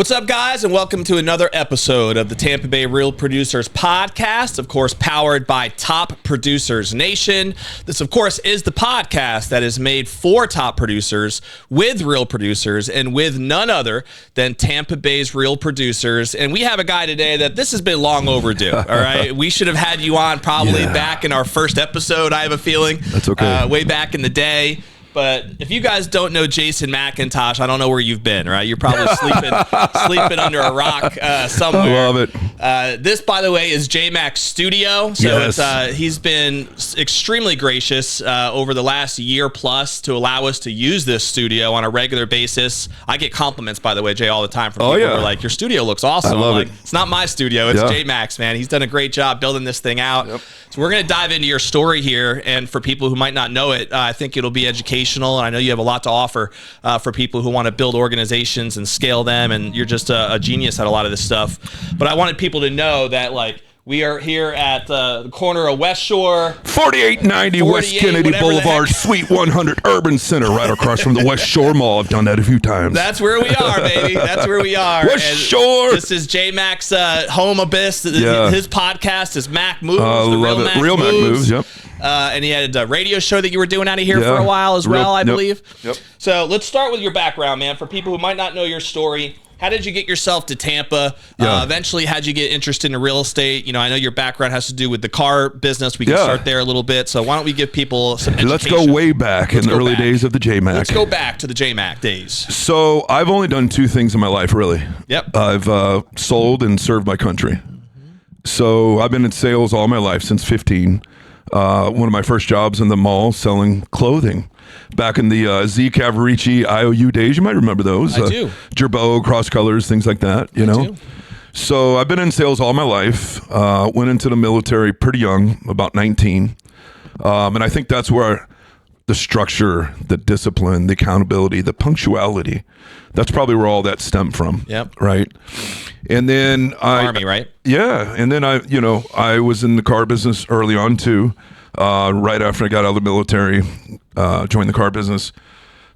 What's up, guys, and welcome to another episode of the Tampa Bay Real Producers Podcast, of course, powered by Top Producers Nation. This, of course, is the podcast that is made for top producers, with real producers, and with none other than Tampa Bay's real producers. And we have a guy today that this has been long overdue, all right? We should have had you on probably back in our first episode, I have a feeling. That's okay. Way back in the day. But if you guys don't know Jason McIntosh, I don't know where you've been, right? You're probably sleeping under a rock somewhere. I love it. This, by the way, is J-Mac's studio. So Yes. he's been extremely gracious over the last year plus to allow us to use this studio on a regular basis. I get compliments, by the way, Jay, all the time from people who are like, your studio looks awesome. I love I'm like, it. it's not my studio. It's J-Mac's, man. He's done a great job building this thing out. Yep. So we're going to dive into your story here. And for people who might not know it, I think it'll be educational. And I know you have a lot to offer for people who want to build organizations and scale them. And you're just a genius at a lot of this stuff. But I wanted people to know that, like, we are here at the corner of West Shore. 4890 West Kennedy Boulevard, Suite 100 Urban Center, right across from the West Shore Mall. I've done that a few times. That's where we are, baby. That's where we are. West Shore. This is J-Mac's home abyss. His podcast is Mac Moves. Real Mac Moves, yep. And he had a radio show that you were doing out of here for a while as well, I believe. Yep. So let's start with your background, man. For people who might not know your story, how did you get yourself to Tampa? Eventually, how'd you get interested in real estate? You know, I know your background has to do with the car business. We can start there a little bit. So why don't we give people some education? Let's go way back in the early days of the J-Mac. Let's go back to the J-Mac days. So I've only done two things in my life, really. Yep. I've sold and served my country. So I've been in sales all my life since 15. One of my first jobs in the mall selling clothing. Back in the Z Cavarici IOU days, you might remember those. I do. Gerbeau, cross colors, things like that, you know. So I've been in sales all my life. Went into the military pretty young, about 19. And I think that's where the structure, the discipline, the accountability, the punctuality, that's probably where all that stemmed from. Yep. Right. And then Army, right? Yeah. And then I was in the car business early on too. Right after I got out of the military, joined the car business.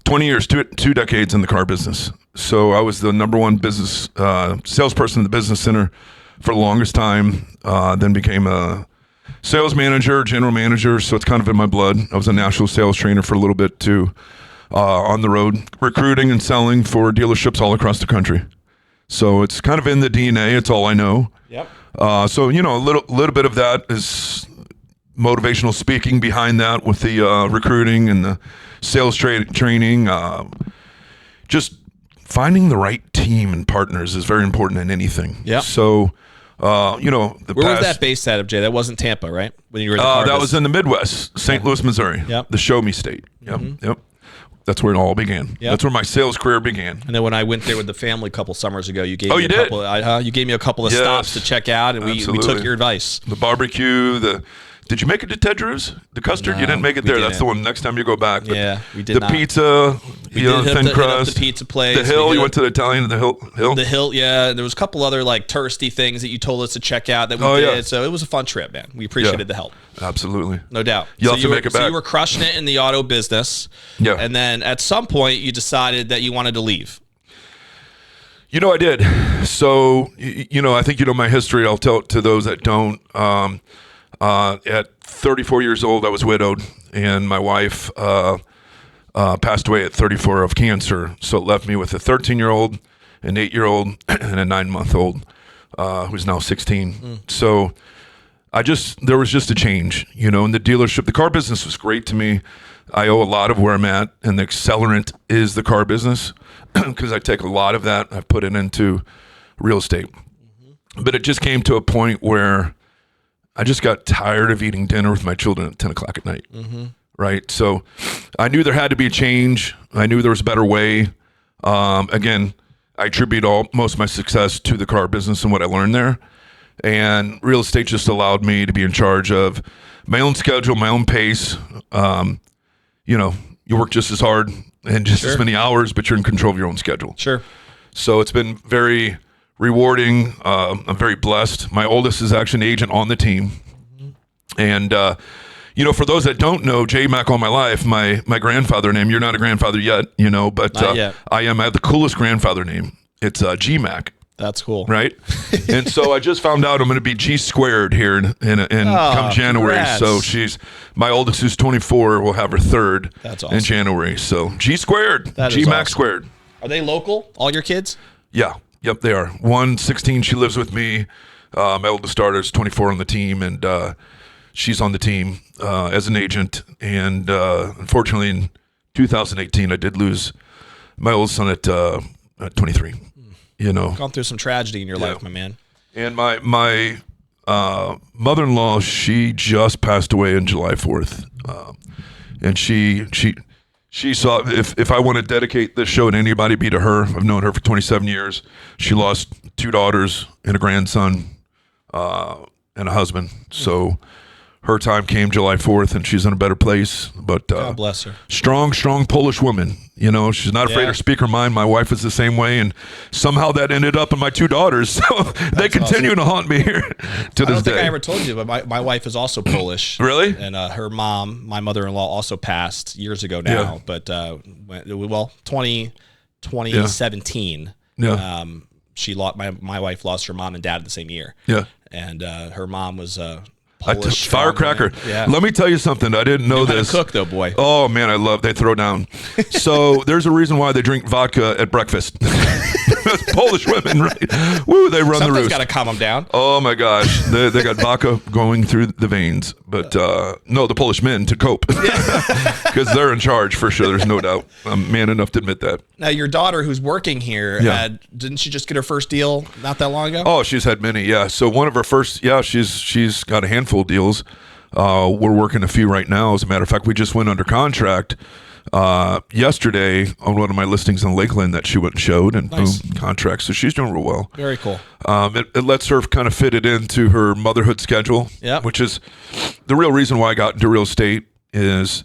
20 years, two decades in the car business. So I was the number one business salesperson in the business center for the longest time. Then became a sales manager, general manager. So it's kind of in my blood. I was a national sales trainer for a little bit too, on the road, recruiting and selling for dealerships all across the country. So it's kind of in the DNA. It's all I know. Yep. So, you know, a little bit of that is motivational speaking behind that with the recruiting and the sales training. Just finding the right team and partners is very important in anything. Yeah. So, you know, where was that based out of, Jay? That wasn't Tampa, right? When you were in the car that was in the Midwest, St. Louis, Missouri. Yep. The Show Me State. Yep. Mm-hmm. Yep. That's where it all began. Yep. That's where my sales career began. And then when I went there with the family a couple summers ago, you gave me a couple of Yes. stops to check out, and we took your advice. The barbecue, did you make it to Ted Drew's? The custard? No, you didn't make it there. didn't. That's the one next time you go back. But yeah, we did not. The pizza, thin crust. The pizza place. The Hill, you went to the Italian, the Hill? The Hill, yeah. There was a couple other like touristy things that you told us to check out that we did. Yeah. So it was a fun trip, man. We appreciated the help. Absolutely. No doubt. You'll have to make it back. So you were crushing it in the auto business. Yeah. And then at some point you decided that you wanted to leave. You know, I did. So, you know, I think you know my history. I'll tell it to those that don't. At 34 years old, I was widowed, and my wife passed away at 34 of cancer. So it left me with a 13-year-old, an 8-year-old, and a 9-month-old who's now 16. So there was just a change, you know, in the dealership. The car business was great to me. I owe a lot of where I'm at, and the accelerant is the car business because I take a lot of that. I've put it into real estate. But it just came to a point where I just got tired of eating dinner with my children at 10 o'clock at night, right? So I knew there had to be a change. I knew there was a better way. Again, I attribute most of my success to the car business and what I learned there. And real estate just allowed me to be in charge of my own schedule, my own pace. You know, you work just as hard and just as many hours, but you're in control of your own schedule. Sure. So it's been very rewarding. I'm very blessed. My oldest is actually an agent on the team. And, you know, for those that don't know, J-Mac all my life, my grandfather name, you're not a grandfather yet, you know, but I am. I have the coolest grandfather name. It's GMAC. That's cool. Right. And so I just found out I'm going to be G squared here in come January. Congrats. So my oldest, who's 24, will have her third in January. So G squared, GMAC squared. Are they local, all your kids? Yeah. Yep, they are. 16, she lives with me. My oldest daughter is 24 on the team, and she's on the team as an agent. And unfortunately, in 2018, I did lose my oldest son at 23. Gone through some tragedy in your life, my man. And my mother-in-law, she just passed away on July 4th. And she saw, if I want to dedicate this show to anybody, it'd be to her. I've known her for 27 years. She lost 2 daughters and a grandson and a husband. So her time came July 4th, and she's in a better place. But God bless her. Strong Polish woman. She's not afraid to speak her mind. My wife is the same way, and somehow that ended up in my 2 daughters. So they continue to haunt me here to this day. I don't think I ever told you, but my wife is also Polish. Really? And her mom, my mother-in-law, also passed years ago now. Yeah. But 2017. Yeah. She lost my wife lost her mom and dad the same year. Yeah. And her mom was Polish firecracker. Yeah. Let me tell you something. I didn't know this. Cook though, boy. Oh man, they throw down. So there's a reason why they drink vodka at breakfast. Polish women, right? Woo, they run the roost. Something's got to calm them down. Oh my gosh, they got vodka going through the veins. But no, the Polish men to cope because they're in charge for sure. There's no doubt. I'm man enough to admit that. Now your daughter, who's working here, didn't she just get her first deal not that long ago? Oh, she's had many. Yeah. So one of her first. Yeah, she's got a handful of deals. We're working a few right now. As a matter of fact, we just went under contract yesterday on one of my listings in Lakeland that she went and showed, and boom, contract. So she's doing real well. Very cool. It lets her kind of fit it into her motherhood schedule, which is the real reason why I got into real estate, is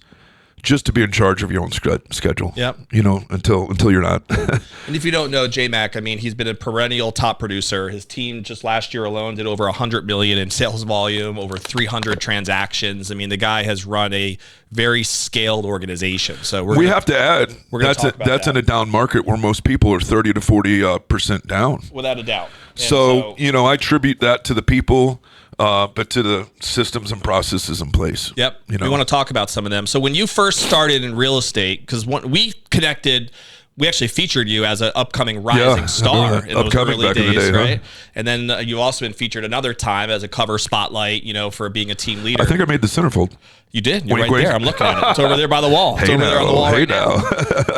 just to be in charge of your own schedule. Yep. Until you're not. And if you don't know J-Mac, I mean, he's been a perennial top producer. His team just last year alone did over $100 million in sales volume, over 300 transactions. I mean, the guy has run a very scaled organization. So we have to add, that's in a down market where most people are 30 to 40% down. Without a doubt. So I attribute that to the people. But to the systems and processes in place. Yep. We want to talk about some of them. So when you first started in real estate, because we connected, we actually featured you as an upcoming rising star in those early days, right? And then you've also been featured another time as a cover spotlight, for being a team leader. I think I made the centerfold. You did. You're right there. I'm looking at it. It's over there by the wall. It's over there on the wall right now.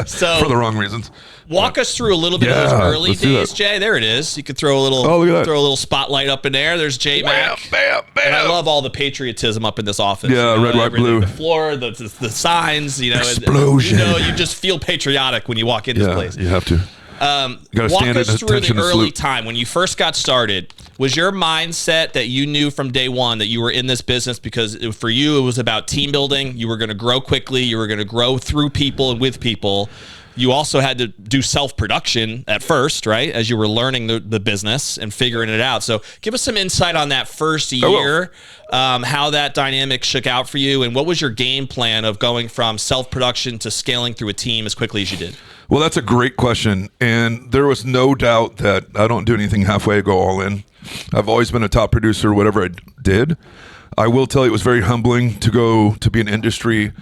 So for the wrong reasons. Walk us through a little bit of those early days, Jay. There it is. You could throw a little spotlight up in there. There's J Mac. Bam, bam. And I love all the patriotism up in this office. Yeah, red, white, blue. The floor, the signs. Explosion. You just feel patriotic when you walk in this place. You have to. Walk us through the early time when you first got started. Was your mindset that you knew from day one that you were in this business because for you it was about team building? You were going to grow quickly. You were going to grow through people and with people. You also had to do self-production at first, right? As you were learning the business and figuring it out. So give us some insight on that first year, how that dynamic shook out for you, and what was your game plan of going from self-production to scaling through a team as quickly as you did? Well, that's a great question. And there was no doubt that I don't do anything halfway, I go all in. I've always been a top producer, whatever I did. I will tell you, it was very humbling to go to be an industry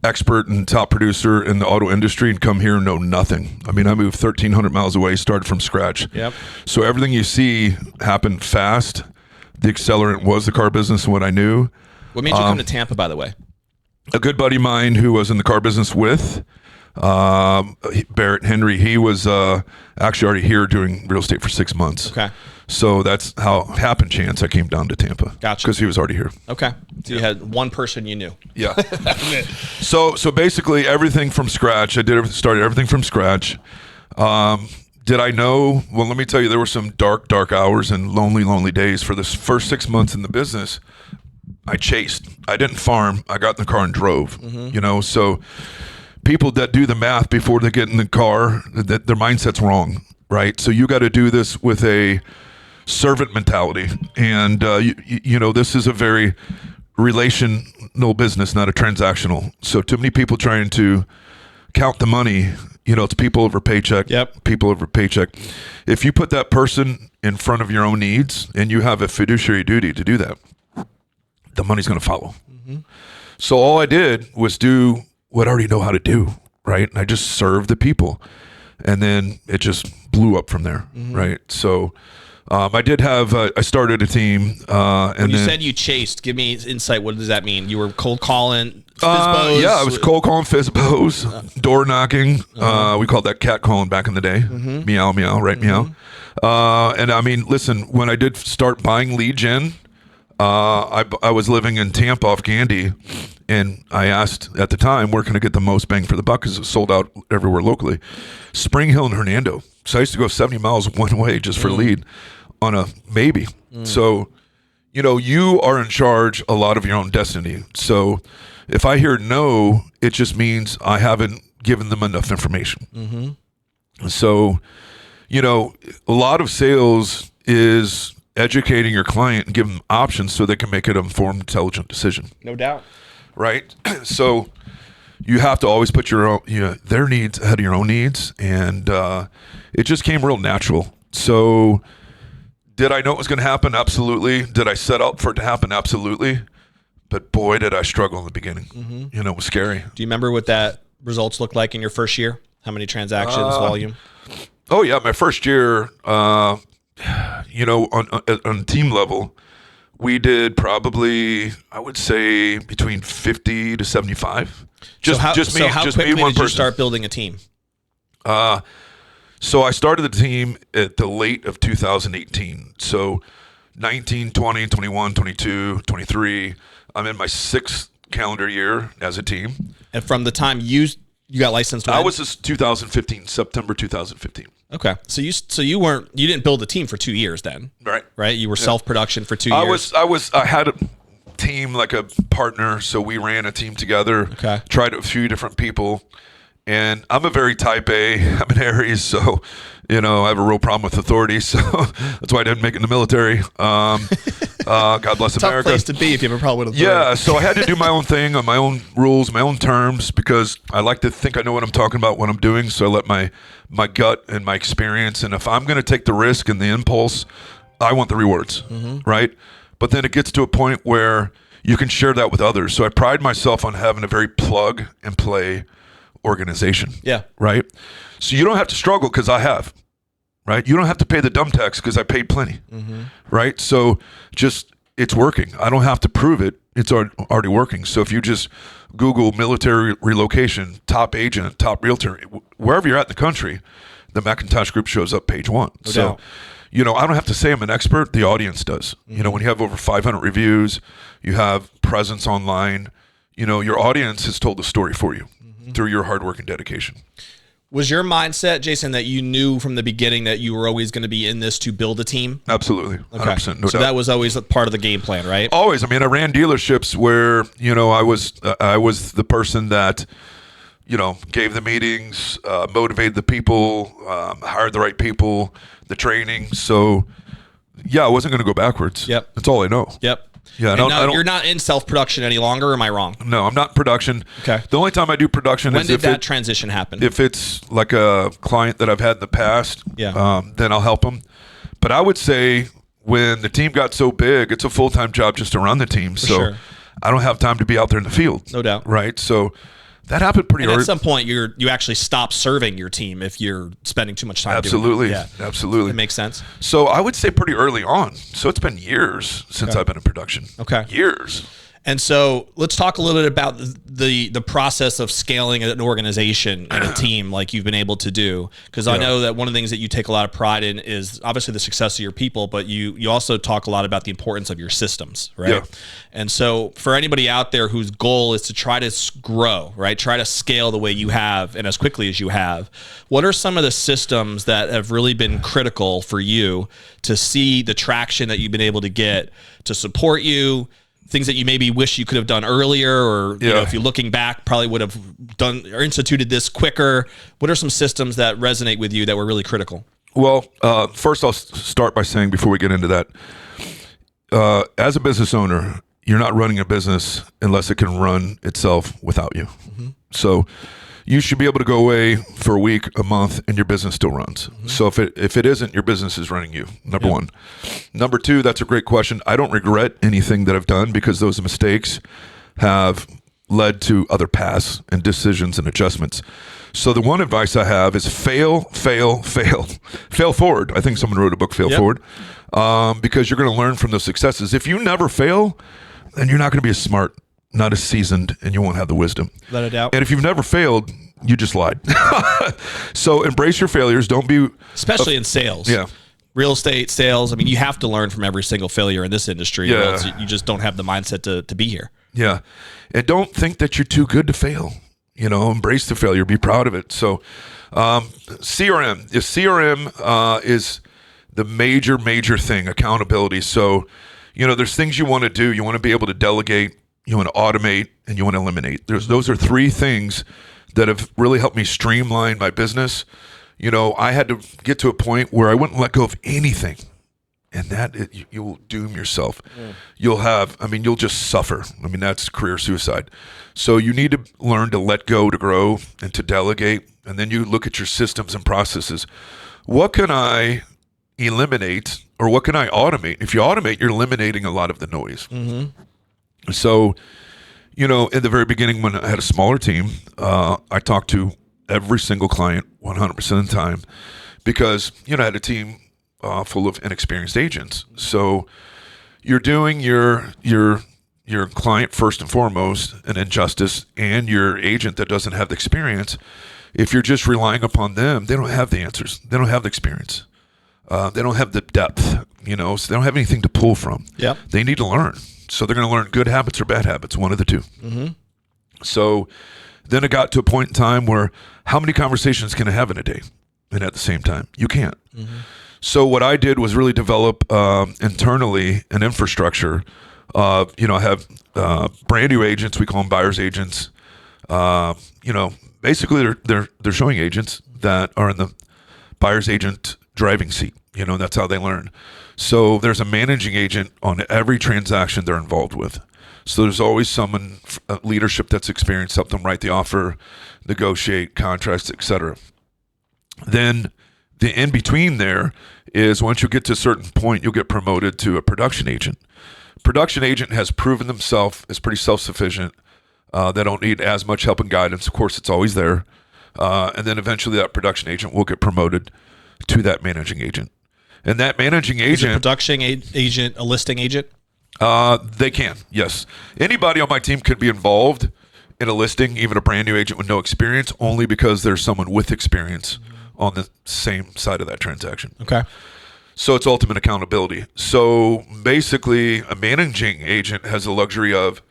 expert and top producer in the auto industry and come here and know nothing. I mean, I moved 1,300 miles away, started from scratch. Yep. So everything you see happened fast. The accelerant was the car business and what I knew. What made you come to Tampa, by the way? A good buddy of mine who was in the car business with Barrett Henry, he was actually already here doing real estate for 6 months. Okay. So that's how happened chance I came down to Tampa. Gotcha. Because he was already here. Okay. So you had one person you knew. Yeah. So basically everything from scratch. I started everything from scratch. Did I know? Well, let me tell you, there were some dark hours and lonely days. For the first 6 months in the business, I chased. I didn't farm. I got in the car and drove. Mm-hmm. So people that do the math before they get in the car, that their mindset's wrong, right? So you got to do this with a servant mentality, and this is a very relational business, not a transactional. So too many people trying to count the money, it's people over paycheck. Yep. People over paycheck. If you put that person in front of your own needs and you have a fiduciary duty to do that, the money's going to follow. So all I did was do what I already know how to do, right? And I just served the people. And then it just blew up from there, right? So I did have, I started a team. When you said you chased, give me insight. What does that mean? You were cold calling FISBOs? Yeah, I was cold calling FISBOs, door knocking. We called that cat calling back in the day. Meow, meow, right, meow. And I mean, listen, when I did start buying lead gen, I was living in Tampa off Gandy, and I asked at the time, where can I get the most bang for the buck? Because it was sold out everywhere locally. Spring Hill and Hernando. So I used to go 70 miles one way just for lead on a maybe. So, you are in charge a lot of your own destiny. So if I hear no, it just means I haven't given them enough information. So, a lot of sales is educating your client and giving them options so they can make an informed, intelligent decision. No doubt. Right? So you have to always put your own, their needs ahead of your own needs. And it just came real natural. So did I know it was going to happen? Absolutely. Did I set up for it to happen? Absolutely. But boy, did I struggle in the beginning. It was scary. Do you remember what that results looked like in your first year? How many transactions, volume? Oh yeah. My first year, on team level, we did probably, I would say, between 50 to 75. So how quickly did you start building a team? So I started the team at the late of 2018. So 19, 20, 21, 22, 23. I'm in my 6th calendar year as a team. And from the time you got licensed when? I was just 2015, September 2015. Okay. So you didn't build a team for 2 years then. Right. You were self-production for 2 years. I had a team, like a partner, so we ran a team together. Okay. Tried a few different people. And I'm a very type A. I'm an Aries, so I have a real problem with authority. So that's why I didn't make it in the military. God bless America. Tough place to be if you have a problem with authority. Yeah, so I had to do my own thing on my own rules, my own terms, because I like to think I know what I'm talking about, what I'm doing. So I let my gut and my experience, and if I'm going to take the risk and the impulse, I want the rewards, right? But then it gets to a point where you can share that with others. So I pride myself on having a very plug and play organization. Yeah. Right. So you don't have to struggle because I have. Right. You don't have to pay the dumb tax because I paid plenty. Right. So just it's working. I don't have to prove it. It's already working. So if you just Google military relocation, top agent, top realtor, wherever you're at in the country, the McIntosh Group shows up page 1. No so, doubt. I don't have to say I'm an expert. The audience does. When you have over 500 reviews, you have presence online, your audience has told the story for you through your hard work and dedication. Was your mindset, Jason, that you knew from the beginning that you were always going to be in this to build a team? Absolutely. 100%. No so doubt. that was always part of the game plan, right? Always. I mean, I ran dealerships where, I was the person that, gave the meetings, motivated the people, hired the right people, the training. So, yeah, I wasn't going to go backwards. Yep. That's all I know. Yep. Yeah, you're not in self-production any longer, or am I wrong? No, I'm not in production. Okay. The only time I do production when is did that transition happen? If it's like a client that I've had in the past, then I'll help them. But I would say when the team got so big, it's a full-time job just to run the team. So I don't have time to be out there in the field. No doubt. Right? So that happened pretty early. At some point, you actually stop serving your team if you're spending too much time Absolutely. doing it. Yeah. Absolutely. That makes sense. So I would say pretty early on. So it's been years since I've been in production. Okay. Years. And so let's talk a little bit about the process of scaling an organization and a team like you've been able to do. Because I know that one of the things that you take a lot of pride in is obviously the success of your people, but you also talk a lot about the importance of your systems, right? Yeah. And so for anybody out there whose goal is to try to grow, right? Try to scale the way you have and as quickly as you have, what are some of the systems that have really been critical for you to see the traction that you've been able to get to support you? Things that you maybe wish you could have done earlier, or if you're looking back, probably would have done or instituted this quicker. What are some systems that resonate with you that were really critical? Well, first I'll start by saying before we get into that, as a business owner, you're not running a business unless it can run itself without you. So, you should be able to go away for a week, a month, and your business still runs. So if it isn't, your business is running you, number one. Number two, that's a great question. I don't regret anything that I've done because those mistakes have led to other paths and decisions and adjustments. So the one advice I have is fail forward. I think someone wrote a book, Fail Forward, because you're going to learn from those successes. If you never fail, then you're not going to be as smart, not as seasoned, and you won't have the wisdom. Let it out. And if you've never failed, you just lied. So embrace your failures. Don't be... Especially in sales. Yeah. Real estate, sales. I mean, you have to learn from every single failure in this industry. Yeah. Or else you just don't have the mindset to be here. Yeah. And don't think that you're too good to fail. Embrace the failure. Be proud of it. So CRM. If CRM is the major thing, accountability. So, there's things you want to do. You want to be able to delegate. You want to automate, and you want to eliminate. Those are three things that have really helped me streamline my business. I had to get to a point where I wouldn't let go of anything. And you will doom yourself. You'll just suffer. That's career suicide. So you need to learn to let go, to grow, and to delegate. And then you look at your systems and processes. What can I eliminate, or what can I automate? If you automate, you're eliminating a lot of the noise. So, in the very beginning when I had a smaller team, I talked to every single client 100% of the time because, I had a team full of inexperienced agents. So you're doing your client first and foremost an injustice, and your agent that doesn't have the experience. If you're just relying upon them, they don't have the answers. They don't have the experience. They don't have the depth, so they don't have anything to pull from. Yep. They need to learn. So they're going to learn good habits or bad habits, one of the two. So then it got to a point in time where how many conversations can I have in a day? And at the same time, you can't. So what I did was really develop internally an infrastructure of, I have brand new agents. We call them buyer's agents. Basically they're showing agents that are in the buyer's agent driving seat. That's how they learn. So there's a managing agent on every transaction they're involved with. So there's always someone, leadership that's experienced, help them write the offer, negotiate contracts, etc. Then the in between there is once you get to a certain point, you'll get promoted to a production agent. Production agent has proven themselves as pretty self-sufficient. They don't need as much help and guidance. Of course, it's always there. And then eventually that production agent will get promoted to that managing agent. And that managing agent... Is a production agent a listing agent? They can, yes. Anybody on my team could be involved in a listing, even a brand new agent with no experience, only because there's someone with experience on the same side of that transaction. Okay. So it's ultimate accountability. So basically, a managing agent has the luxury of...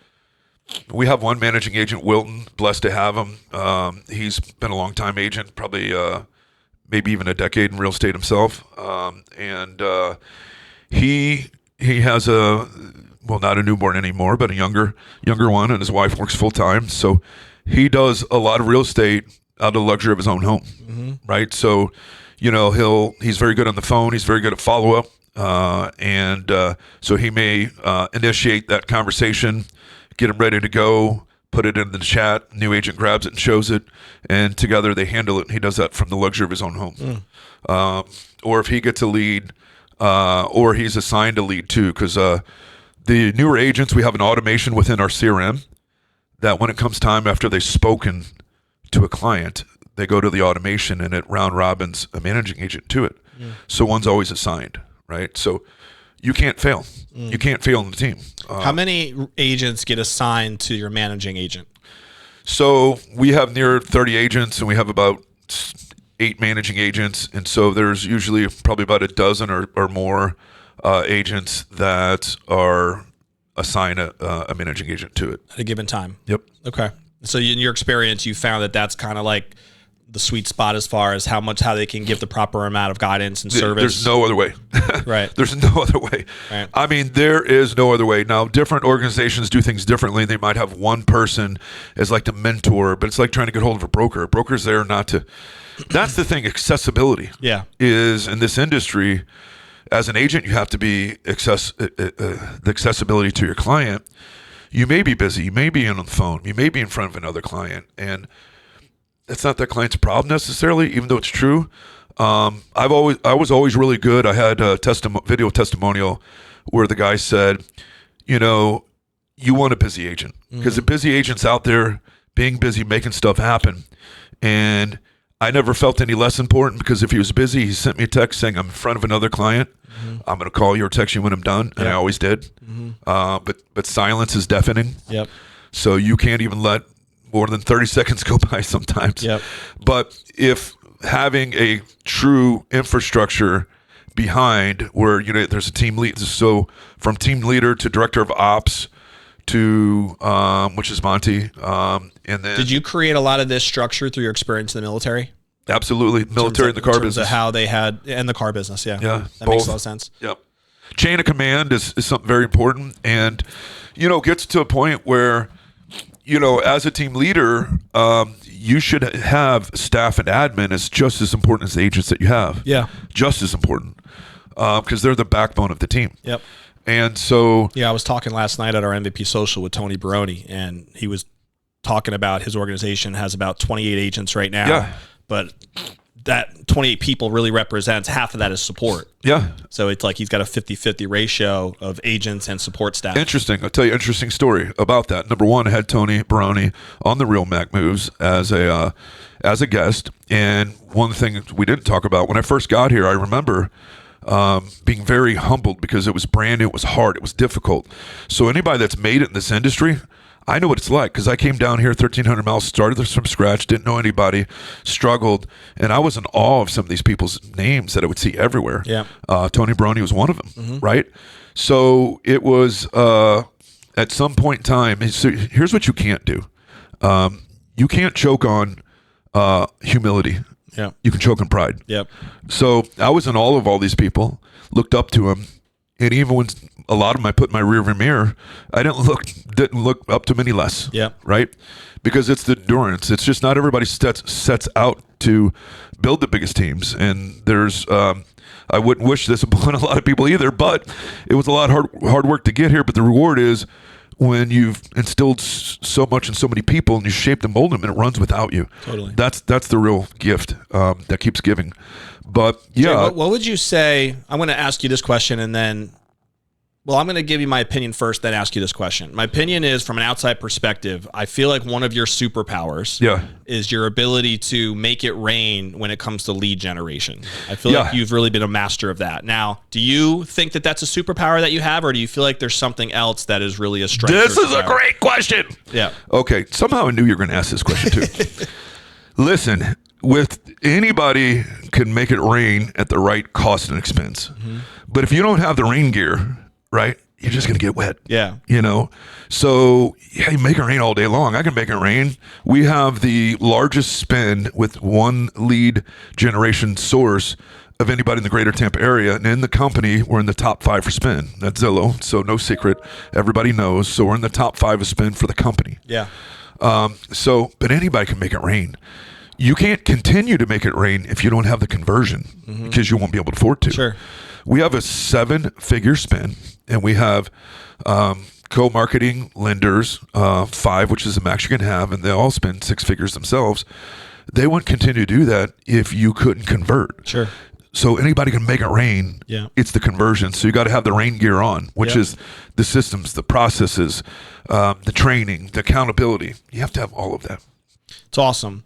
We have one managing agent, Wilton, blessed to have him. He's been a long-time agent, probably maybe even a decade in real estate himself. And he has not a newborn anymore, but a younger one, and his wife works full-time. So he does a lot of real estate out of the luxury of his own home, right? So, he's very good on the phone. He's very good at follow-up. So he may initiate that conversation, get him ready to go, put it in the chat, new agent grabs it and shows it, and together they handle it. And he does that from the luxury of his own home. Or if he gets a lead, or he's assigned a lead too, because the newer agents, we have an automation within our CRM that when it comes time after they've spoken to a client, they go to the automation and it round robins a managing agent to it. So one's always assigned, right? So you can't fail. You can't fail in the team. How many agents get assigned to your managing agent? So we have near 30 agents, and we have about 8 managing agents. And so there's usually probably about a dozen or more agents that are assigned a managing agent to it. At a given time? Yep. Okay. So in your experience, you found that that's kind of like the sweet spot as far as how they can give the proper amount of guidance and service. There's no other way. Right. There's no other way. Right. There is no other way. Now, different organizations do things differently. They might have one person as like the mentor, but it's like trying to get hold of a broker. A broker's there not to... That's the thing, accessibility. Yeah. Is in this industry, as an agent, you have to be the accessibility to your client. You may be busy. You may be on the phone. You may be in front of another client. And that's not that client's problem necessarily, even though it's true. I was always really good. I had a video testimonial where the guy said, you want a busy agent, because the busy agent's out there being busy, making stuff happen. And I never felt any less important, because if he was busy, he sent me a text saying, I'm in front of another client. I'm going to call you or text you when I'm done. And I always did. But silence is deafening. Yep. So you can't even let more than 30 seconds go by sometimes. Yep. But if having a true infrastructure behind where, there's a team lead. So from team leader to director of ops to, which is Monty. And then did you create a lot of this structure through your experience in the military? Absolutely. Military and the car business. In terms of how they had, and the car business. Yeah. Yeah. That both. makes a lot of sense. Yep. Chain of command is something very important. And, gets to a point where, as a team leader, you should have staff and admin as just as important as the agents that you have. Yeah. Just as important. Because they're the backbone of the team. Yep. And so... Yeah, I was talking last night at our MVP social with Tony Baroni, and he was talking about his organization has about 28 agents right now. Yeah. But that 28 people really represents half of that is support. Yeah. So it's like he's got a 50-50 ratio of agents and support staff. Interesting. I'll tell you an interesting story about that. Number one, I had Tony Baroni on the Real Mac Moves as a guest. And one thing we didn't talk about, when I first got here, I remember being very humbled because it was brand new, it was hard, it was difficult. So anybody that's made it in this industry, I know what it's like, because I came down here 1,300 miles, started this from scratch, didn't know anybody, struggled, and I was in awe of some of these people's names that I would see everywhere. Yeah. Tony Baroni was one of them, right? So it was at some point in time, so here's what you can't do. You can't choke on humility. Yeah. You can choke on pride. Yep. So I was in awe of all these people, looked up to them, and even when a lot of them I put in my rearview mirror, I didn't look up to them any less. Yeah. Right? Because it's the endurance. It's just not everybody sets out to build the biggest teams. And there's I wouldn't wish this upon a lot of people either, but it was a lot of hard work to get here. But the reward is when you've instilled so much in so many people and you shaped and molded them, and it runs without you. Totally. That's the real gift that keeps giving. But yeah. Jay, what would you say? I'm going to ask you this question, and then, I'm going to give you my opinion first, then ask you this question. My opinion is, from an outside perspective, I feel like one of your superpowers is your ability to make it rain when it comes to lead generation. I feel like you've really been a master of that. Now, do you think that that's a superpower that you have, or do you feel like there's something else that is really a strength? This is a great question. Yeah. Okay. Somehow I knew you were going to ask this question too. Listen, with anybody can make it rain at the right cost and expense. But if you don't have the rain gear, right, you're just going to get wet. Yeah. So you make it rain all day long. I can make it rain. We have the largest spend with one lead generation source of anybody in the greater Tampa area. And in the company, we're in the top 5 for spend. That's Zillow. So no secret. Everybody knows. So we're in the top 5 of spend for the company. Yeah. But anybody can make it rain. You can't continue to make it rain if you don't have the conversion, because you won't be able to afford to. Sure. We have a 7-figure spend, and we have co-marketing lenders, 5, which is the max you can have, and they all spend 6 figures themselves. They wouldn't continue to do that if you couldn't convert. Sure. So anybody can make it rain. Yeah. It's the conversion. So you got to have the rain gear on, which is the systems, the processes, the training, the accountability. You have to have all of that. It's awesome.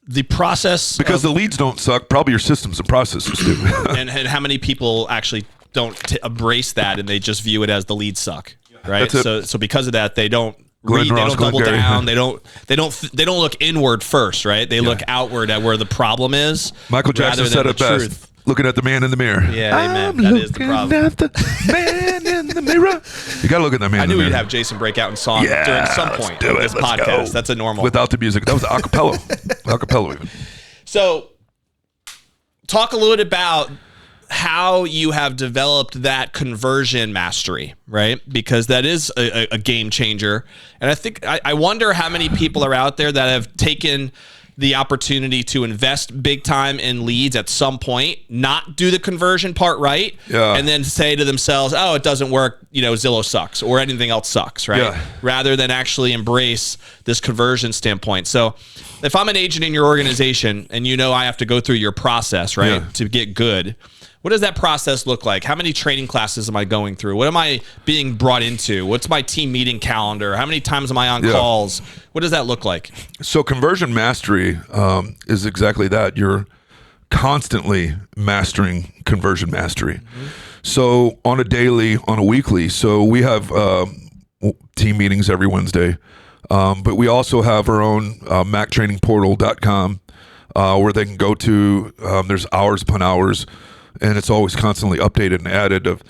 The process, because the leads don't suck, probably your systems and processes do. and how many people actually don't embrace that, and they just view it as the leads suck, right? So because of that, they don't read, they don't double down, they don't look inward first, right? They look outward at where the problem is. Michael Jackson said it best. Truth. Looking at the man in the mirror. Yeah, amen. That is the problem. At the man in the mirror. You got to look at that man in the mirror. I knew we'd have Jason break out in song during some point of this podcast. Go. That's a normal. Without the music. That was acapella. Acapella even. So, talk a little bit about how you have developed that conversion mastery, right? Because that is a game changer. And I think, I wonder how many people are out there that have taken the opportunity to invest big time in leads at some point, not do the conversion part right, and then say to themselves, oh, it doesn't work, Zillow sucks or anything else sucks, right? Yeah. Rather than actually embrace this conversion standpoint. So if I'm an agent in your organization and I have to go through your process, right, to get good, what does that process look like? How many training classes am I going through? What am I being brought into? What's my team meeting calendar? How many times am I on calls? What does that look like? So conversion mastery is exactly that. You're constantly mastering conversion mastery. So on a daily, on a weekly. So we have team meetings every Wednesday, but we also have our own mactrainingportal.com where they can go to. There's hours upon hours. And it's always constantly updated and added of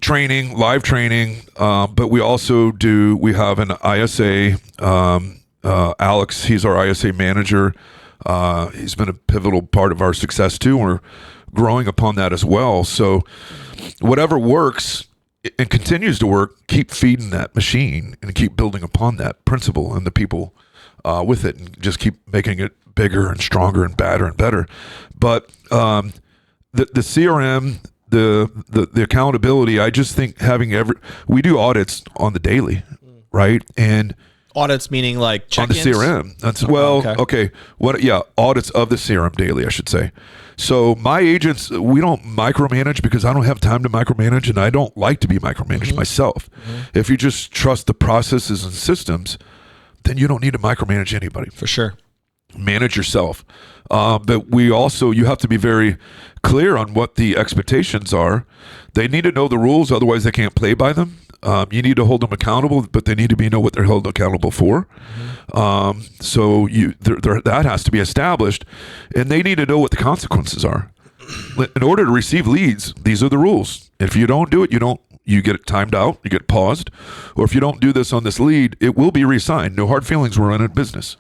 training, live training. But we also we have an ISA, Alex, he's our ISA manager. He's been a pivotal part of our success too. We're growing upon that as well. So whatever works and continues to work, keep feeding that machine and keep building upon that principle and the people with it, and just keep making it bigger and stronger and better and better. But, the CRM, the accountability, I just think we do audits on the daily, right? And audits meaning like check-ins? On the CRM. That's okay. Audits of the CRM daily, I should say. So my agents, we don't micromanage because I don't have time to micromanage, and I don't like to be micromanaged myself. If you just trust the processes and systems, then you don't need to micromanage anybody. For sure. Manage yourself. But you have to be very clear on what the expectations are. They need to know the rules, otherwise they can't play by them. You need to hold them accountable, but they need to know what they're held accountable for. So that has to be established, and they need to know what the consequences are. In order to receive leads, these are the rules. If you don't do it, you get it timed out, you get paused, or if you don't do this on this lead, it will be reassigned. No hard feelings, we're in a business.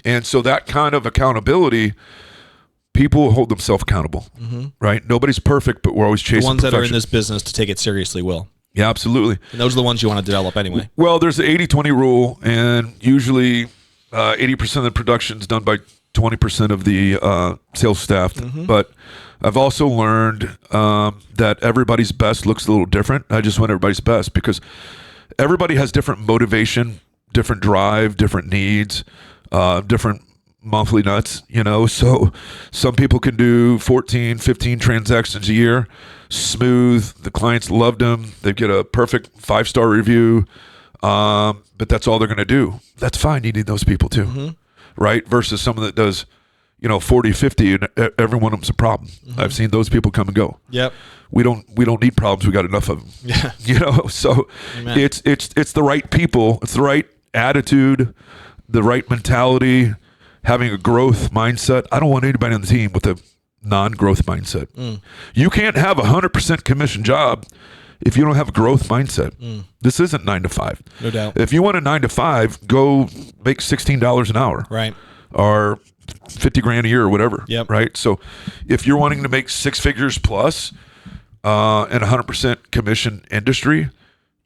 And so that kind of accountability, people hold themselves accountable, right? Nobody's perfect, but we're always chasing the ones perfection. that are in this business to take it seriously will. Yeah, absolutely. And those are the ones you want to develop anyway. Well, there's the 80-20 rule, and usually 80% of the production is done by 20% of the sales staff. But I've also learned that everybody's best looks a little different. I just want everybody's best because everybody has different motivation, different drive, different needs, different monthly nuts, so some people can do 14, 15 transactions a year, smooth. The clients loved them. They get a perfect 5-star review, but that's all they're going to do. That's fine. You need those people too, right? Versus someone that does, 40, 50, and every one of them's a problem. I've seen those people come and go. Yep. We don't need problems. We got enough of them. Yeah. So Amen. It's the right people. It's the right attitude, the right mentality, having a growth mindset. I don't want anybody on the team with a non-growth mindset. You can't have 100% commission job if you don't have a growth mindset. This isn't 9 to 5. No doubt. If you want a 9 to 5, go make $16 an hour. Right. Or $50,000 a year or whatever. Yep. Right. So if you're wanting to make 6 figures plus in a 100% commission industry,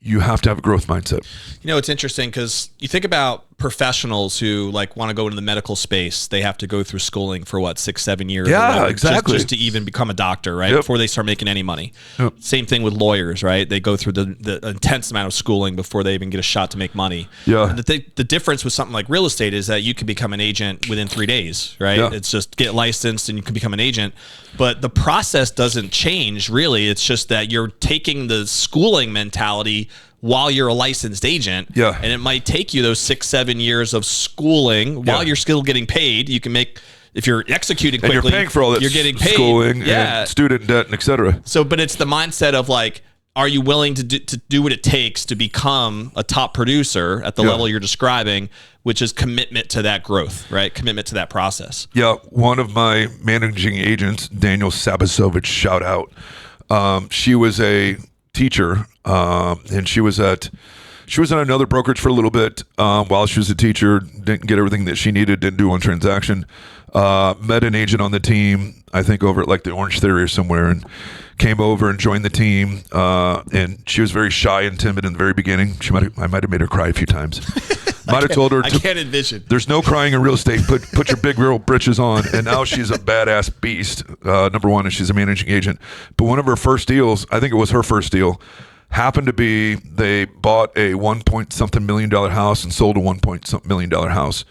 you have to have a growth mindset. It's interesting because you think about professionals who want to go into the medical space. They have to go through schooling for 6-7 years. Yeah, exactly. Just to even become a doctor, right? Yep. Before they start making any money. Yep. Same thing with lawyers, right? They go through the intense amount of schooling before they even get a shot to make money. Yeah. And the difference with something like real estate is that you can become an agent within 3 days, right? Yeah. It's just get licensed and you can become an agent. But the process doesn't change really. It's just that you're taking the schooling mentality while you're a licensed agent. Yeah. And it might take you those 6-7 years of schooling while you're still getting paid. You can make, if you're executing quickly, and you're paying for all that you're getting paid. Schooling and student debt and et cetera. So, but it's the mindset of are you willing to do what it takes to become a top producer at the level you're describing, which is commitment to that growth, right? Commitment to that process. Yeah. One of my managing agents, Daniel Sabasovich, shout out. She was a teacher, and she was at another brokerage for a little bit while she was a teacher. Didn't get everything that she needed. Didn't do one transaction. Met an agent on the team, I think over at the Orange Theory or somewhere, and came over and joined the team. And she was very shy and timid in the very beginning. I might have made her cry a few times, Might have told her. I can't envision. There's no crying in real estate. Put your big real britches on. And now she's a badass beast. Number one, and she's a managing agent. But one of her first deals, I think it was her first deal, happened to be they bought a $1 million house and sold a $1 million house.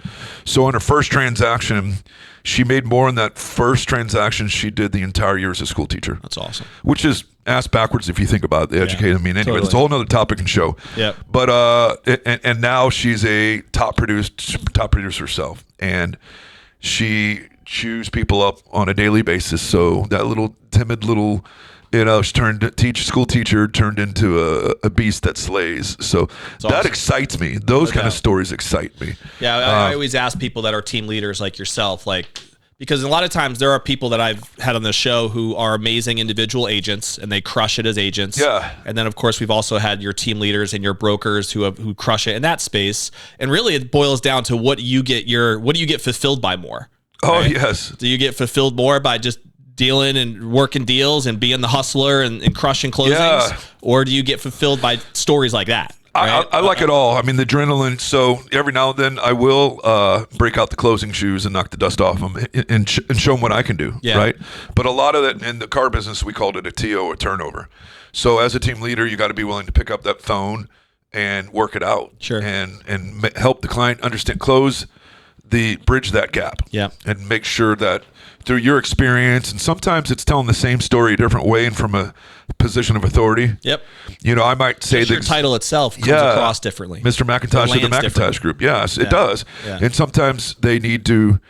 So on her first transaction, she made more in that first transaction she did the entire year as a school teacher. That's awesome. Which is ass backwards if you think about it. The educated. I mean, anyway, totally. It's a whole nother topic and show. Yeah. But and now she's a top producer herself, and she chews people up on a daily basis. So that little timid little. She school teacher turned into a beast that slays. So that excites me. Those kind of stories excite me. Yeah, I always ask people that are team leaders like yourself, because a lot of times there are people that I've had on the show who are amazing individual agents and they crush it as agents. Yeah. And then of course we've also had your team leaders and your brokers who crush it in that space. And really it boils down to what do you get fulfilled by more? Oh, right? yes. Do you get fulfilled more by just dealing and working deals and being the hustler and crushing closings? Yeah. Or do you get fulfilled by stories like that? Right? I like it all. I mean, the adrenaline. So every now and then I will break out the closing shoes and knock the dust off them and show them what I can do. Yeah. Right. But a lot of that in the car business, we called it a TO, a turnover. So as a team leader, you got to be willing to pick up that phone and work it out. Sure. And help the client bridge that gap. Yeah. And make sure that through your experience, and sometimes it's telling the same story a different way and from a position of authority. Yep. I might say your title itself comes across differently. Mr. McIntosh of the McIntosh Group. Yes, it does. Yeah. And sometimes they need to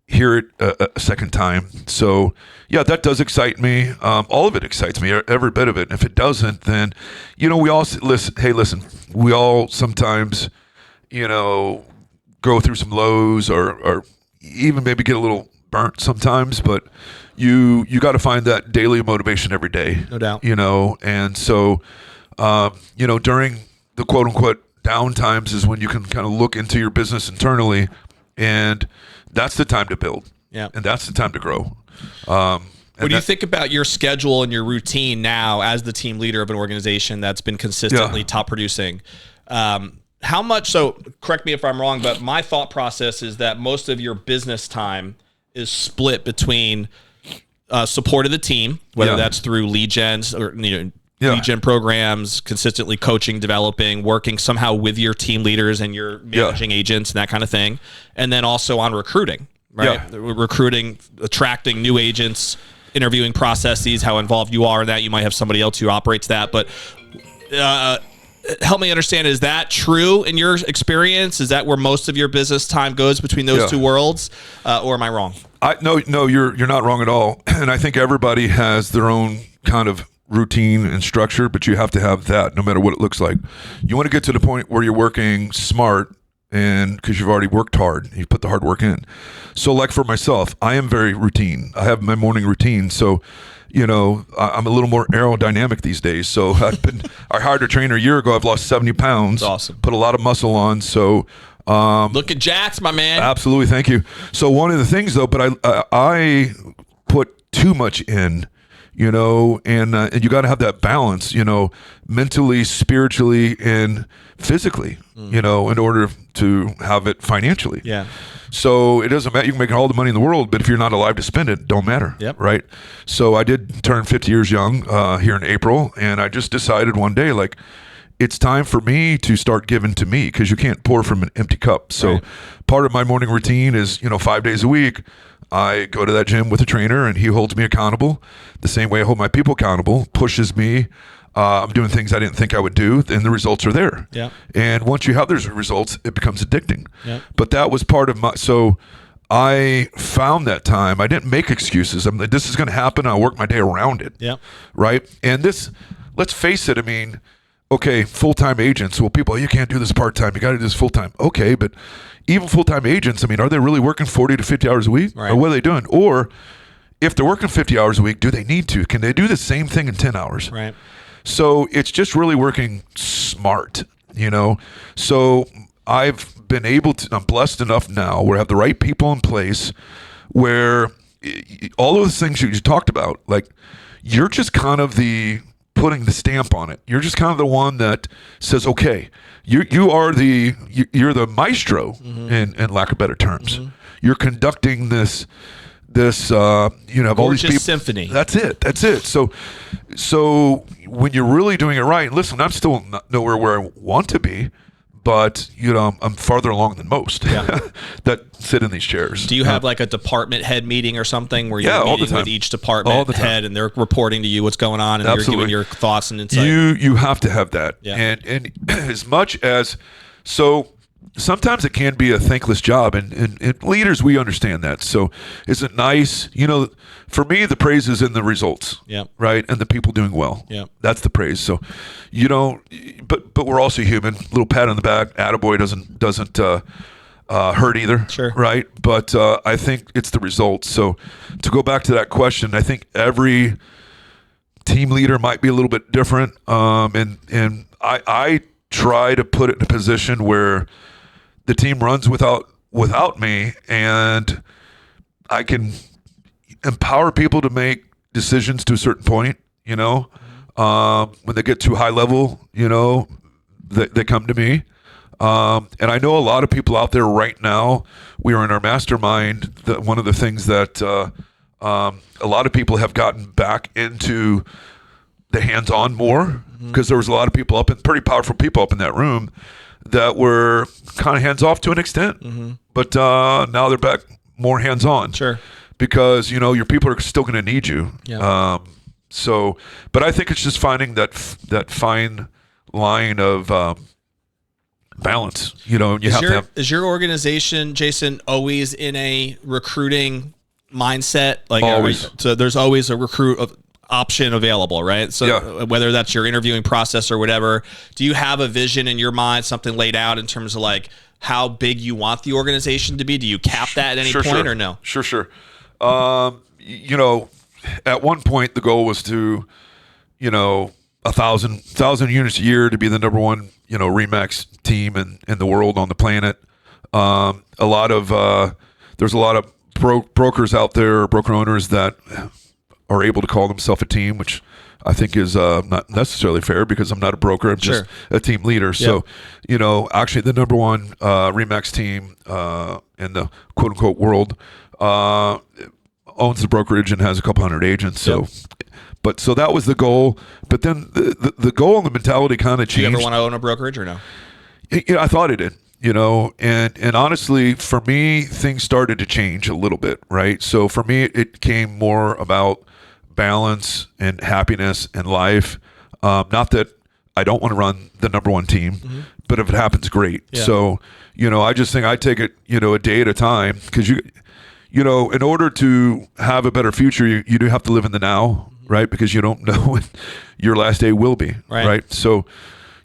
hear it a second time. So, yeah, that does excite me. All of it excites me, every bit of it. And if it doesn't, then, we all listen, we all sometimes, go through some lows or even maybe get a little burnt sometimes, but you got to find that daily motivation every day. No doubt. And so, during the quote unquote down times is when you can kind of look into your business internally, and that's the time to build. Yeah. And that's the time to grow. When you think about your schedule and your routine now as the team leader of an organization that's been consistently top producing, how much, so correct me if I'm wrong, but my thought process is that most of your business time is split between support of the team, whether that's through lead gens or lead gen programs, consistently coaching, developing, working somehow with your team leaders and your managing agents and that kind of thing. And then also on recruiting, right? Yeah. Recruiting, attracting new agents, interviewing processes, how involved you are in that. You might have somebody else who operates that, but help me understand, is that true in your experience? Is that where most of your business time goes between those two worlds? Or am I wrong? No, you're not wrong at all. And I think everybody has their own kind of routine and structure, but you have to have that no matter what it looks like. You want to get to the point where you're working smart, and because you've already worked hard, you put the hard work in. So like for myself, I am very routine. I have my morning routine. So I'm a little more aerodynamic these days. So I hired a trainer a year ago. I've lost 70 pounds. That's awesome. Put a lot of muscle on. So look at Jax, my man. Absolutely. Thank you. So one of the things though, but I put too much in, and you got to have that balance, mentally, spiritually, and physically, in order to have it financially. Yeah. So it doesn't matter. You can make all the money in the world, but if you're not alive to spend it, don't matter. Yep. Right. So I did turn 50 years young here in April, and I just decided one day, it's time for me to start giving to me, because you can't pour from an empty cup. So part of my morning routine is, 5 days a week, I go to that gym with a trainer, and he holds me accountable the same way I hold my people accountable, pushes me. I'm doing things I didn't think I would do, and the results are there. Yeah. And once you have those results, it becomes addicting. Yeah. But that was part of so I found that time. I didn't make excuses. I'm like, this is going to happen. I'll work my day around it. Yeah. Right. And let's face it. I mean, okay, full-time agents. Well, people, you can't do this part-time. You got to do this full-time. Okay. But even full-time agents, I mean, are they really working 40 to 50 hours a week? Right. Or what are they doing? Or if they're working 50 hours a week, do they need to? Can they do the same thing in 10 hours? Right. So it's just really working smart, So I've been able to, I'm blessed enough now where I have the right people in place where all of those things you talked about, you're just kind of the putting the stamp on it. You're just kind of the one that says, okay, you're the maestro in lack of better terms. You're conducting this all these people symphony. That's it. So when you're really doing it right, listen, I'm still nowhere where I want to be, but I'm farther along than most that sit in these chairs. Do you have like a department head meeting or something where you're meeting with each department head and they're reporting to you what's going on and you're giving your thoughts and insight? You have to have that. And as much as sometimes it can be a thankless job, and leaders, we understand that. So is it nice? For me, the praise is in the results, right? And the people doing well. That's the praise. So, but we're also human. Little pat on the back, attaboy doesn't hurt either, right? But I think it's the results. So to go back to that question, I think every team leader might be a little bit different, and I try to put it in a position where the team runs without me, and I can empower people to make decisions to a certain point. When they get too high level, they come to me. And I know a lot of people out there right now. We are in our mastermind. One of the things that a lot of people have gotten back into the hands-on more, because there was a lot of people pretty powerful people up in that room that were kind of hands-off to an extent, but now they're back more hands-on. Because, your people are still going to need you. But I think it's just finding that fine line of balance, Is your organization, Jason, always in a recruiting mindset? Like always. So there's always a recruit option available, right? So whether that's your interviewing process or whatever, do you have a vision in your mind, something laid out in terms of like how big you want the organization to be? Do you cap that at any point or no? Sure. At one point the goal was to, 1,000 units a year to be the number one, Remax team in the world, on the planet. There's a lot of brokers out there, broker owners that are able to call themselves a team, which I think is not necessarily fair, because I'm not a broker. I'm just a team leader. So, actually the number one Remax team in the quote unquote world owns the brokerage and has a couple hundred agents. So, so that was the goal. But then the goal and the mentality kind of changed. Do you ever want to own a brokerage or no? I thought it did. And honestly, for me, things started to change a little bit, right? So for me, it came more about balance and happiness in life. Not that I don't want to run the number one team, but if it happens, great. So, I just think I take it, a day at a time, because in order to have a better future, you do have to live in the now, right? Because you don't know when your last day will be, right? So,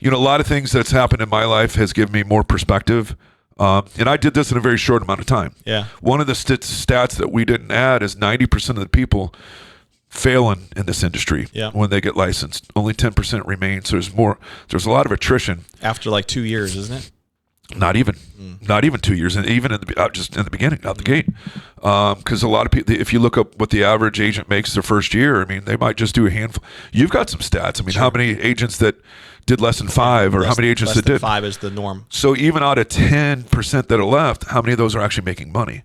a lot of things that's happened in my life has given me more perspective. And I did this in a very short amount of time. One of the stats that we didn't add is 90% of the people fail in this industry when they get licensed. Only 10% remain. So there's a lot of attrition. After like 2 years, isn't it? Not even 2 years, and even just in the beginning, out the gate. Because a lot of people, if you look up what the average agent makes their first year, they might just do a handful. You've got some stats. How many agents that did less than 5, or how many agents that did? 5 is the norm. So even out of 10% that are left, how many of those are actually making money?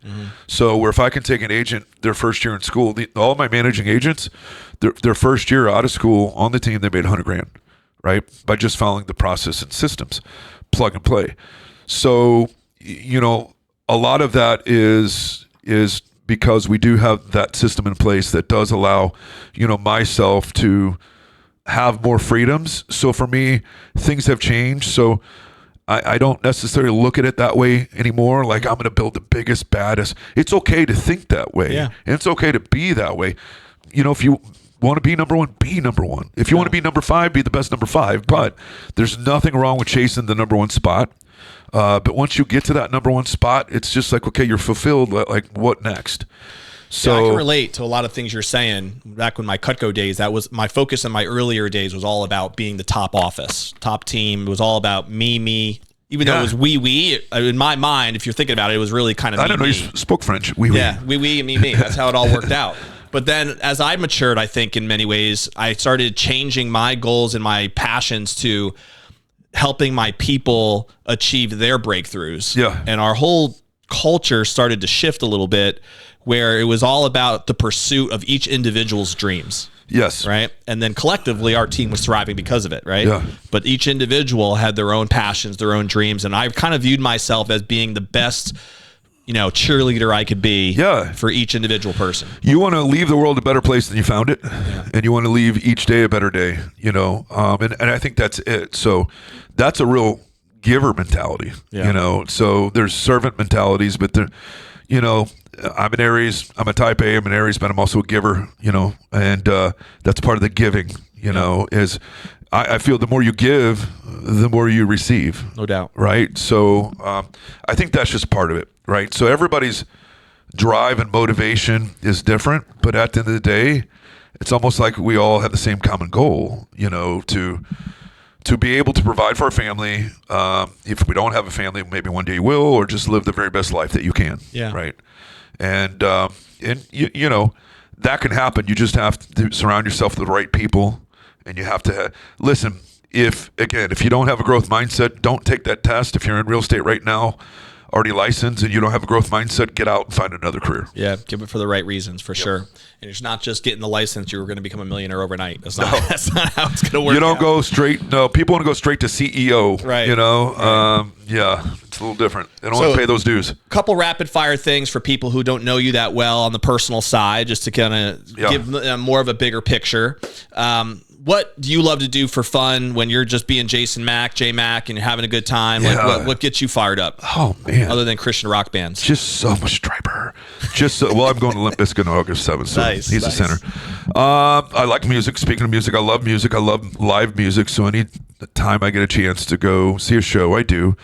So where if I can take an agent their first year in school, all my managing agents, their first year out of school on the team, they made $100,000, right? By just following the process and systems, plug and play. So, a lot of that is because we do have that system in place that does allow, myself to have more freedoms. So for me, things have changed. So I don't necessarily look at it that way anymore. Like, I'm going to build the biggest, baddest. It's okay to think that way. And it's okay to be that way. If you want to be number one, be number one. If you want to be number 5, be the best number 5. But there's nothing wrong with chasing the number one spot. But once you get to that number one spot, it's just like, okay, you're fulfilled. Like, what next? So I can relate to a lot of things you're saying. Back when my Cutco days, that was my focus in my earlier days, was all about being the top office, top team. It was all about me. Even though it was we. In my mind, if you're thinking about it, it was really kind of I don't know. You spoke French. Oui. Yeah, we and me. That's how it all worked out. But then as I matured, I think in many ways, I started changing my goals and my passions to helping my people achieve their breakthroughs. Yeah. And our whole culture started to shift a little bit, where it was all about the pursuit of each individual's dreams. Yes. Right. And then collectively, our team was thriving because of it. Right. Yeah. But each individual had their own passions, their own dreams. And I've kind of viewed myself as being the best, cheerleader I could be for each individual person. You want to leave the world a better place than you found it. And you want to leave each day a better day, and I think that's it. So that's a real giver mentality, so there's servant mentalities, but I'm an Aries, I'm a type A, I'm an Aries, but I'm also a giver, and that's part of the giving, is I feel the more you give, the more you receive. No doubt. Right. So I think that's just part of it. Right. So everybody's drive and motivation is different, but at the end of the day, it's almost like we all have the same common goal, to be able to provide for our family. If we don't have a family, maybe one day you will, or just live the very best life that you can. Yeah. Right. And that can happen. You just have to surround yourself with the right people, and you have to listen. If you don't have a growth mindset, don't take that test. If you're in real estate right now, already licensed, and you don't have a growth mindset, get out and find another career. Yeah, give it for the right reasons, for sure. And it's not just getting the license, you're going to become a millionaire overnight. That's not how it's going to work. You don't go straight. No, people want to go straight to CEO. Right. Yeah, it's a little different. They don't want to pay those dues. A couple rapid fire things for people who don't know you that well on the personal side, just to kind of give them more of a bigger picture. What do you love to do for fun when you're just being Jason Mac, J Mac, and you're having a good time? Like what gets you fired up? Oh man, other than Christian rock bands, just so much Striper. I'm going to Limp Bizkit on August 7th. So he's a center. I like music. Speaking of music, I love music. I love live music. So any time I get a chance to go see a show, I do.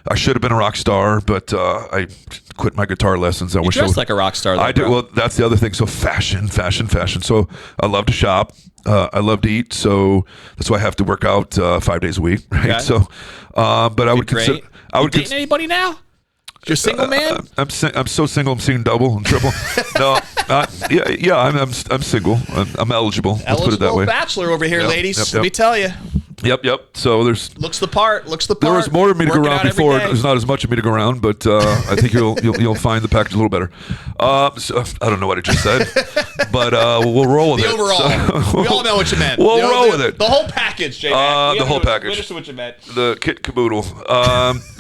I should have been a rock star, but I quit my guitar lessons. I wish dress like a rock star. Though, I do. Well, that's the other thing. So fashion. So I love to shop. I love to eat. So that's why I have to work out 5 days a week. Right. Okay. So, but I would consider. Dating anybody now? You're a single man. I'm so single. I'm seeing double and triple. No. I'm single. I'm eligible. Let's put it that way. Bachelor over here, ladies. Let me tell you. Yep. So there's looks the part. There was more of me to go around before. There's not as much of me to go around, but I think you'll find the package a little better. So I don't know what I just said, but we'll roll with it. Overall, we all know what you meant. We'll roll with it. The whole package, Jay. The whole package. We understood what you meant. The kit caboodle.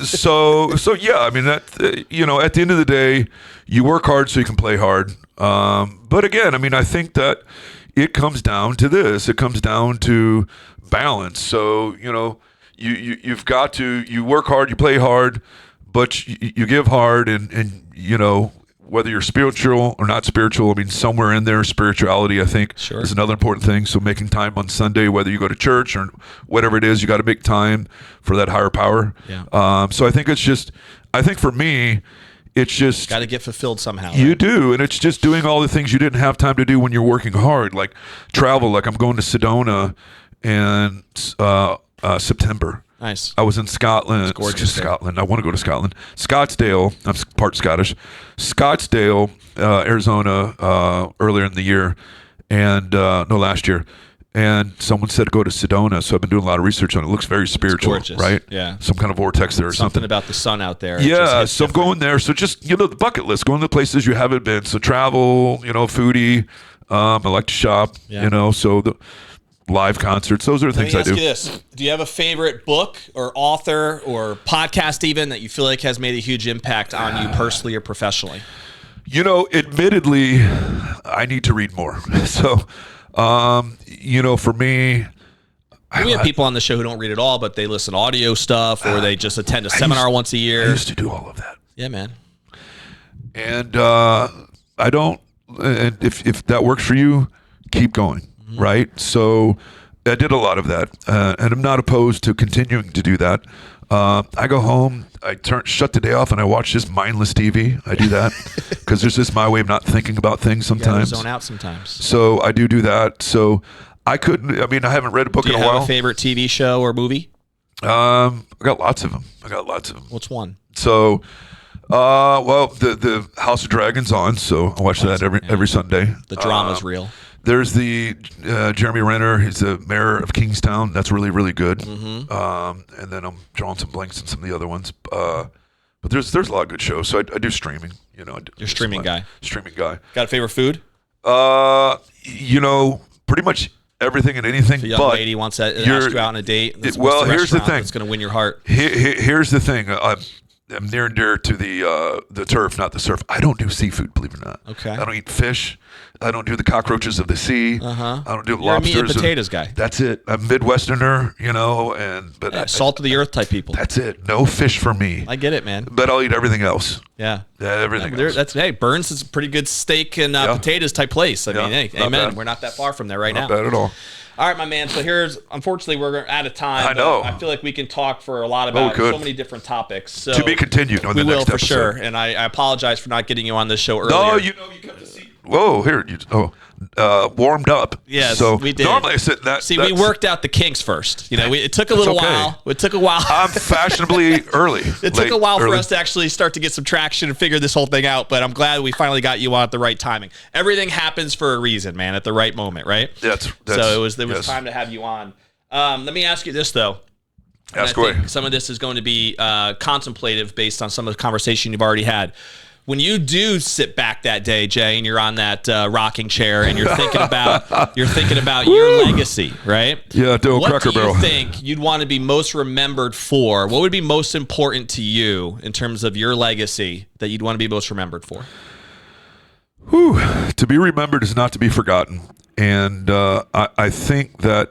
So yeah. I mean that. At the end of the day, you work hard so you can play hard. But again, I mean, I think that it comes down to this. It comes down to balance. So you've got to work hard, you play hard, but you give hard, and whether you're spiritual or not spiritual, I mean, somewhere in there, spirituality, I think, is another important thing. So making time on Sunday, whether you go to church or whatever it is, you got to make time for that higher power. Yeah. So I think for me, it's just got to get fulfilled somehow. You do, and it's just doing all the things you didn't have time to do when you're working hard, like travel. Like I'm going to Sedona in September. Nice. I was in Scotland. It's gorgeous. Scotland. I want to go to Scotland. Scottsdale. I'm part Scottish. Scottsdale, Arizona, earlier in the year, and last year. And someone said to go to Sedona, so I've been doing a lot of research on it. It looks very spiritual, right? Yeah. Some kind of vortex there or something. Something about the sun out there. Yeah, so I'm going there. So just, the bucket list, going to the places you haven't been. So travel, foodie. I like to shop, so the live concerts. Those are the things I do. Let me ask you this. Do you have a favorite book or author or podcast even that you feel like has made a huge impact on you personally or professionally? Admittedly, I need to read more. So... for me, we have people on the show who don't read at all, but they listen to audio stuff or they just attend a seminar once a year. I used to do all of that. Yeah, man. And I don't. And if that works for you, keep going. Mm-hmm. Right. So I did a lot of that, and I'm not opposed to continuing to do that. I go home, I shut the day off, and I watch this mindless TV. I do that because there's just my way of not thinking about things sometimes. You gotta zone out sometimes. So I do that. So I haven't read a book in a while. Do you have a favorite TV show or movie? I got lots of them. What's one? So Well, the House of Dragons on, so I watch that every Sunday. The drama's real. There's the Jeremy Renner. He's the mayor of Kingstown. That's really, really good. And then I'm drawing some blanks on some of the other ones. But there's a lot of good shows. So I do streaming. You're a streaming guy. Streaming guy. Got a favorite food? Pretty much everything and anything. If a young lady wants to ask you out on a date. Here's the thing. It's going to win your heart. Here's the thing. I'm near and dear to the turf, not the surf. I don't do seafood, believe it or not. Okay. I don't eat fish. I don't do the cockroaches of the sea. I don't do You're lobsters. You're a meat and potatoes guy. That's it. I'm Midwesterner, salt of the earth type people. That's it. No fish for me. I get it, man. But I'll eat everything else. Yeah. Everything else. Burns is a pretty good steak and potatoes type place. I mean, hey, amen. Bad. We're not that far from there now. Not bad at all. All right, my man. So unfortunately, we're out of time. I know. I feel like we can talk for a lot about so many different topics. So to be continued on the next episode. We will for sure. And I apologize for not getting you on this show earlier. No, you come to see. Whoa, here. Warmed up. Yes, so we did. Normally I sit in that. See, we worked out the kinks first. It took a little while. It took a while. I'm fashionably early. It took a while for us to actually start to get some traction and figure this whole thing out, but I'm glad we finally got you on at the right timing. Everything happens for a reason, man, at the right moment, right? So it was time to have you on. Let me ask you this, though. Ask away. Some of this is going to be contemplative based on some of the conversation you've already had. When you do sit back that day, Jay, and you're on that rocking chair and you're thinking about your legacy, right? Yeah, do a Cracker Barrel. What do you think you'd want to be most remembered for? What would be most important to you in terms of your legacy that you'd want to be most remembered for? To be remembered is not to be forgotten, and I think that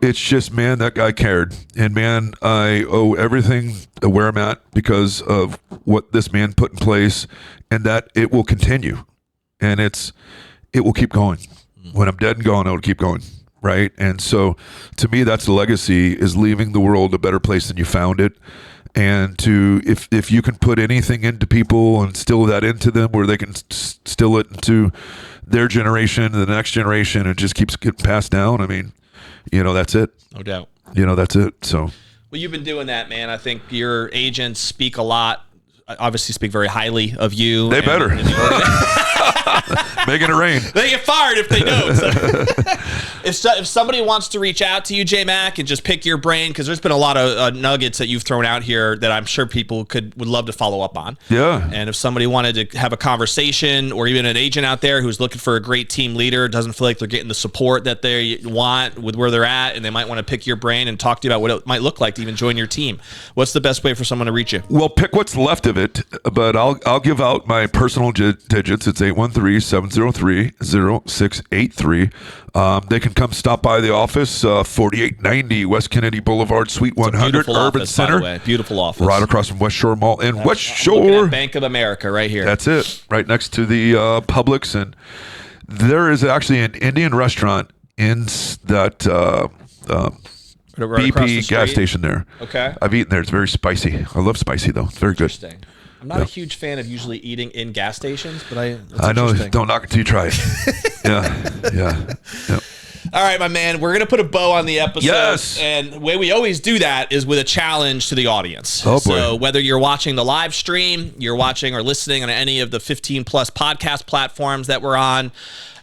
it's just, man, that guy cared, and man, I owe everything to where I'm at because of what this man put in place, and that it will continue, and it will keep going. When I'm dead and gone, it will keep going, right? And so, to me, that's the legacy: is leaving the world a better place than you found it. And if you can put anything into people and instill that into them, where they can instill it into their generation, the next generation, and it just keeps getting passed down. I mean, that's it. No doubt. That's it. So. Well, you've been doing that, man. I think your agents speak a lot. Obviously, speak very highly of you. They better. Making it rain. They get fired if they don't. So. If somebody wants to reach out to you, J Mac, and just pick your brain, because there's been a lot of nuggets that you've thrown out here that I'm sure people would love to follow up on. Yeah. And if somebody wanted to have a conversation, or even an agent out there who's looking for a great team leader, doesn't feel like they're getting the support that they want with where they're at, and they might want to pick your brain and talk to you about what it might look like to even join your team, what's the best way for someone to reach you? Well, pick what's left of it, but I'll give out my personal digits. It's 813-703-0683. They can come stop by the office, 4890 West Kennedy Boulevard, Suite 100, Urban office, Center. By the way. Beautiful office. Right across from West Shore Mall. And West Looking Shore. at Bank of America right here. That's it. Right next to the Publix. And there is actually an Indian restaurant in that BP gas station there. Okay. I've eaten there. It's very spicy. I love spicy, though. It's very good. Interesting. I'm not a huge fan of usually eating in gas stations, but I know. Don't knock it till you try it. Yeah. All right, my man. We're going to put a bow on the episode. Yes. And the way we always do that is with a challenge to the audience. Oh, boy. So whether you're watching the live stream, you're watching or listening on any of the 15-plus podcast platforms that we're on,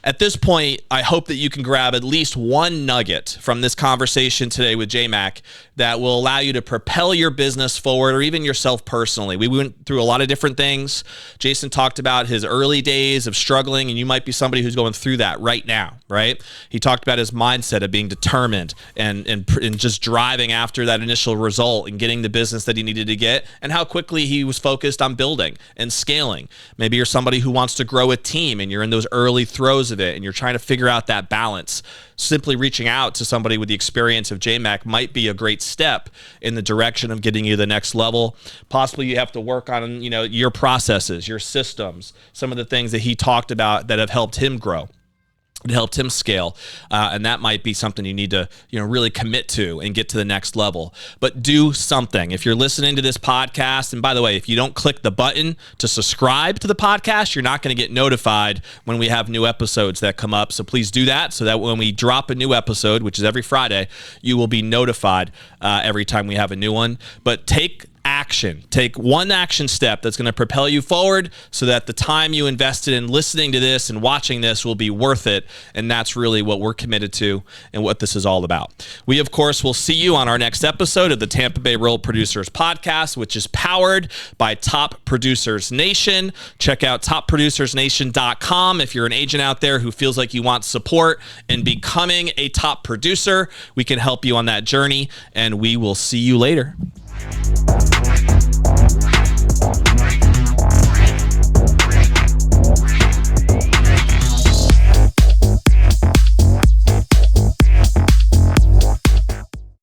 at this point, I hope that you can grab at least one nugget from this conversation today with J-Mac that will allow you to propel your business forward, or even yourself personally. We went through a lot of different things. Jason talked about his early days of struggling, and you might be somebody who's going through that right now, right? He talked about his mindset of being determined and just driving after that initial result and getting the business that he needed to get, and how quickly he was focused on building and scaling. Maybe you're somebody who wants to grow a team, and you're in those early throes of it, and you're trying to figure out that balance. Simply reaching out to somebody with the experience of J-Mac might be a great step in the direction of getting you to the next level. Possibly you have to work on, your processes, your systems, some of the things that he talked about that have helped him grow. It helped him scale, and that might be something you need to, really commit to and get to the next level. But do something. If you're listening to this podcast, and by the way, if you don't click the button to subscribe to the podcast, you're not going to get notified when we have new episodes that come up. So please do that, so that when we drop a new episode, which is every Friday, you will be notified every time we have a new one. But take action. Take one action step that's going to propel you forward so that the time you invested in listening to this and watching this will be worth it. And that's really what we're committed to and what this is all about. We, of course, will see you on our next episode of the Tampa Bay Real Producers Podcast, which is powered by Top Producers Nation. Check out topproducersnation.com if you're an agent out there who feels like you want support in becoming a top producer. We can help you on that journey, and we will see you later.